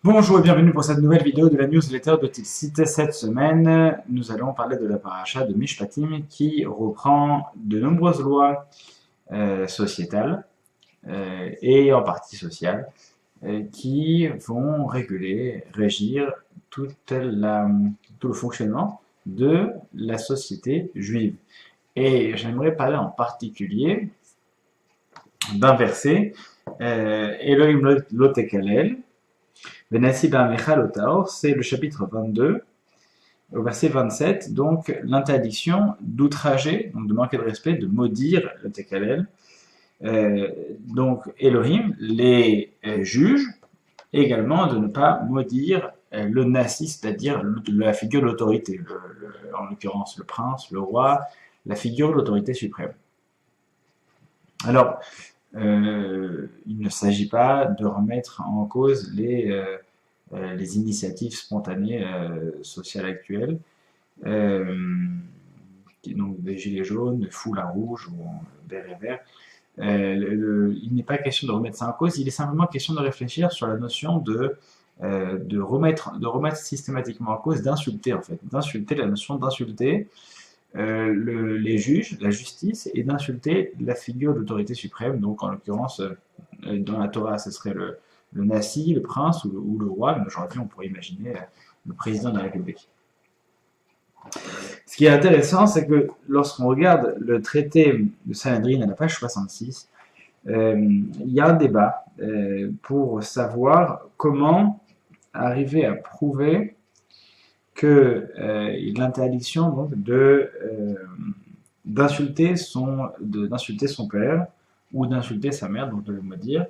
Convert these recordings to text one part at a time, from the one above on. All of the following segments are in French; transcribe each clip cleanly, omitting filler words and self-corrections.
Bonjour et bienvenue pour cette nouvelle vidéo de la newsletter de Tilsit. Cette semaine, nous allons parler de la paracha de Mishpatim qui reprend de nombreuses lois sociétales et en partie sociales qui vont régir tout le fonctionnement de la société juive. Et j'aimerais parler en particulier d'un verset, Elohim lo tekalel, Venassi ba'amecha lo taor, c'est le chapitre 22, au verset 27, donc l'interdiction d'outrager, donc de manquer de respect, de maudire le tekalel. Donc Elohim les juge également de ne pas maudire le nasi, c'est-à-dire la figure de l'autorité, en l'occurrence le prince, le roi, la figure de l'autorité suprême. Alors, il ne s'agit pas de remettre en cause les initiatives spontanées sociales actuelles, donc des gilets jaunes, de foulards rouges ou bérets verts. Il n'est pas question de remettre ça en cause, il est simplement question de réfléchir sur la notion de remettre systématiquement en cause, d'insulter en fait, d'insulter la notion d'insulter les juges, la justice, et d'insulter la figure d'autorité suprême. Donc en l'occurrence, dans la Torah, ce serait le nasi, le prince ou le roi, mais aujourd'hui on pourrait imaginer le président de la République. Ce qui est intéressant, c'est que lorsqu'on regarde le traité de Sanhedrin à la page 66, il y a un débat pour savoir comment arriver à prouver que l'interdiction donc d'insulter son père ou d'insulter sa mère, donc de le maudire.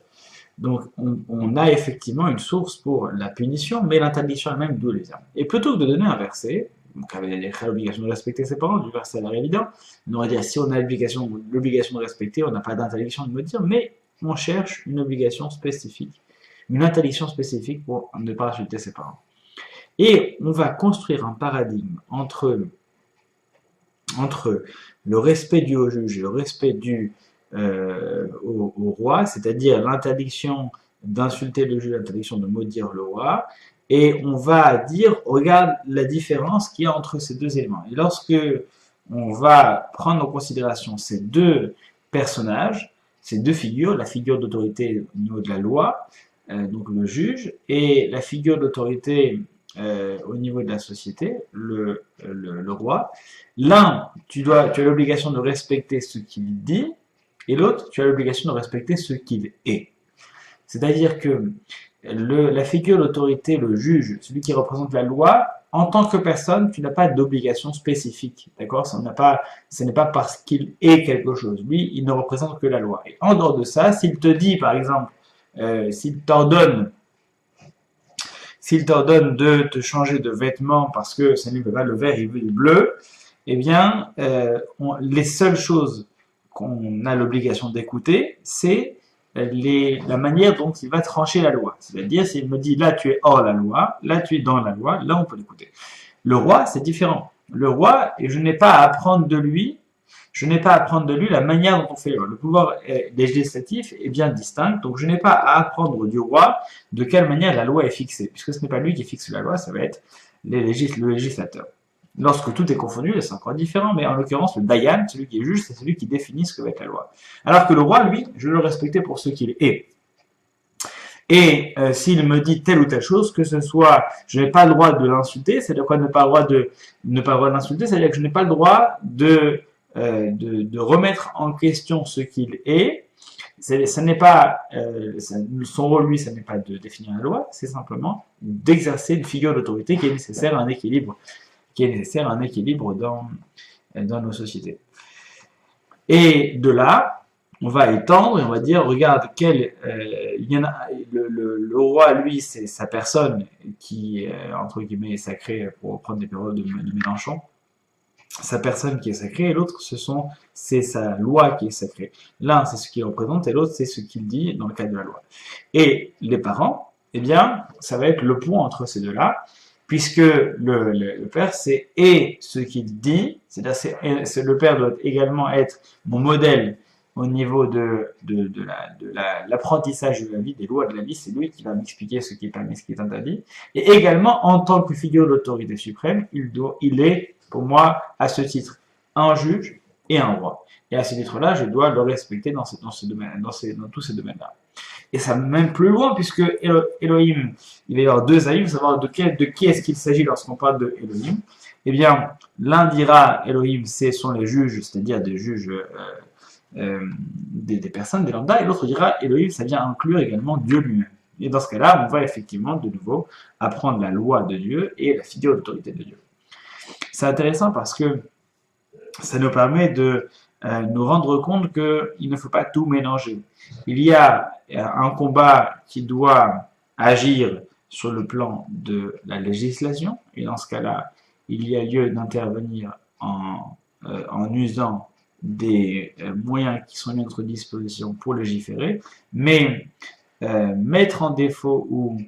Donc on a effectivement une source pour la punition, mais l'interdiction elle-même d'où les vient. Et plutôt que de donner un verset, donc avec l'obligation de respecter ses parents, du verset a l'air évident, on aurait dit si on a l'obligation de respecter, on n'a pas d'interdiction de maudire, mais on cherche une obligation spécifique, une interdiction spécifique pour ne pas insulter ses parents. Et on va construire un paradigme entre le respect dû au juge et le respect dû au roi, c'est-à-dire l'interdiction d'insulter le juge, l'interdiction de maudire le roi, et on va dire, regarde la différence qu'il y a entre ces deux éléments. Et lorsque on va prendre en considération ces deux personnages, ces deux figures, la figure d'autorité au niveau de la loi, donc le juge, et la figure d'autorité au niveau de la société, le roi. L'un, tu as l'obligation de respecter ce qu'il dit, et l'autre, tu as l'obligation de respecter ce qu'il est. C'est-à-dire que la figure d'autorité, le juge, celui qui représente la loi, en tant que personne, tu n'as pas d'obligation spécifique, d'accord? Ce n'est pas parce qu'il est quelque chose. Lui, il ne représente que la loi. Et en dehors de ça, s'il te dit, par exemple, s'il t'ordonne de te changer de vêtements parce que ça ne veut pas le vert, il veut du bleu, eh bien, les seules choses qu'on a l'obligation d'écouter, c'est la manière dont il va trancher la loi. C'est-à-dire, s'il me dit, là, tu es hors la loi, là, tu es dans la loi, là, on peut l'écouter. Le roi, c'est différent. Le roi, et je n'ai pas à apprendre de lui la manière dont on fait les lois. Le pouvoir législatif est bien distinct, donc je n'ai pas à apprendre du roi de quelle manière la loi est fixée, puisque ce n'est pas lui qui fixe la loi, ça va être le législateur. Lorsque tout est confondu, c'est encore différent, mais en l'occurrence, le Dayan, celui qui est juge, c'est celui qui définit ce que va être la loi. Alors que le roi, lui, je le respectais pour ce qu'il est. Et s'il me dit telle ou telle chose, que ce soit, je n'ai pas le droit de l'insulter, c'est-à-dire quoi ne pas le droit de l'insulter, c'est-à-dire que je n'ai pas le droit de remettre en question ce qu'il est. Ça n'est pas son rôle, lui, ça n'est pas de définir la loi, c'est simplement d'exercer une figure d'autorité qui est nécessaire à un équilibre, dans nos sociétés. Et de là, on va étendre et on va dire, regarde, le roi, lui, c'est sa personne qui, entre guillemets, est sacrée, pour reprendre des paroles de Mélenchon, sa personne qui est sacrée, et l'autre, c'est sa loi qui est sacrée. L'un, c'est ce qu'il représente, et l'autre, c'est ce qu'il dit dans le cadre de la loi. Et les parents, eh bien, ça va être le pont entre ces deux-là, puisque le père, c'est et ce qu'il dit, c'est-à-dire le père doit également être mon modèle au niveau de l'apprentissage de la vie, des lois de la vie, c'est lui qui va m'expliquer ce qui est permis, ce qui est interdit. Et également, en tant que figure d'autorité suprême, il est, pour moi, à ce titre, un juge et un roi. Et à ce titre-là, je dois le respecter dans tous ces domaines-là. Et ça va même plus loin, puisque Elohim, il va y avoir deux avis, il faut savoir de qui est-ce qu'il s'agit lorsqu'on parle de Elohim. Eh bien, l'un dira Elohim, ce sont les juges, c'est-à-dire des juges, des personnes, des lambda, et l'autre dira Elohim, ça vient inclure également Dieu lui-même. Et dans ce cas-là, on va effectivement de nouveau apprendre la loi de Dieu et la figure d'autorité de Dieu. C'est intéressant parce que ça nous permet de nous rendre compte qu'il ne faut pas tout mélanger. Il y a un combat qui doit agir sur le plan de la législation, et dans ce cas-là, il y a lieu d'intervenir en usant des moyens qui sont à notre disposition pour légiférer, mais mettre en défaut ou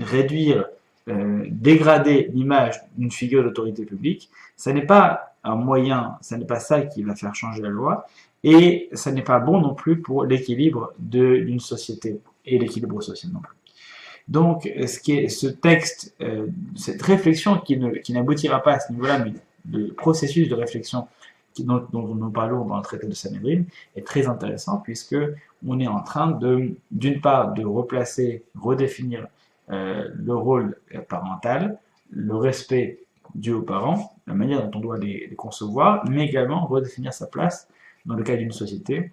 réduire, dégrader l'image d'une figure d'autorité publique, ça n'est pas un moyen, ça n'est pas ça qui va faire changer la loi, et ça n'est pas bon non plus pour l'équilibre d'une société et l'équilibre social non plus. Donc, ce texte, cette réflexion qui n'aboutira pas à ce niveau-là, mais le processus de réflexion dont nous parlons dans le traité de Sanhedrin est très intéressant puisque on est en train d'une part, de replacer, redéfinir le rôle parental, le respect dû aux parents, la manière dont on doit les concevoir, mais également redéfinir sa place dans le cadre d'une société,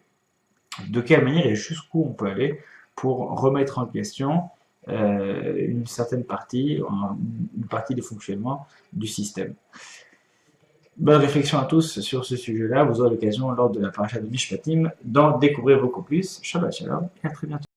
de quelle manière et jusqu'où on peut aller pour remettre en question une certaine partie, une partie du fonctionnement du système. Bonne réflexion à tous sur ce sujet-là. Vous aurez l'occasion lors de la paracha de Mishpatim d'en découvrir beaucoup plus. Shabbat shalom et à très bientôt.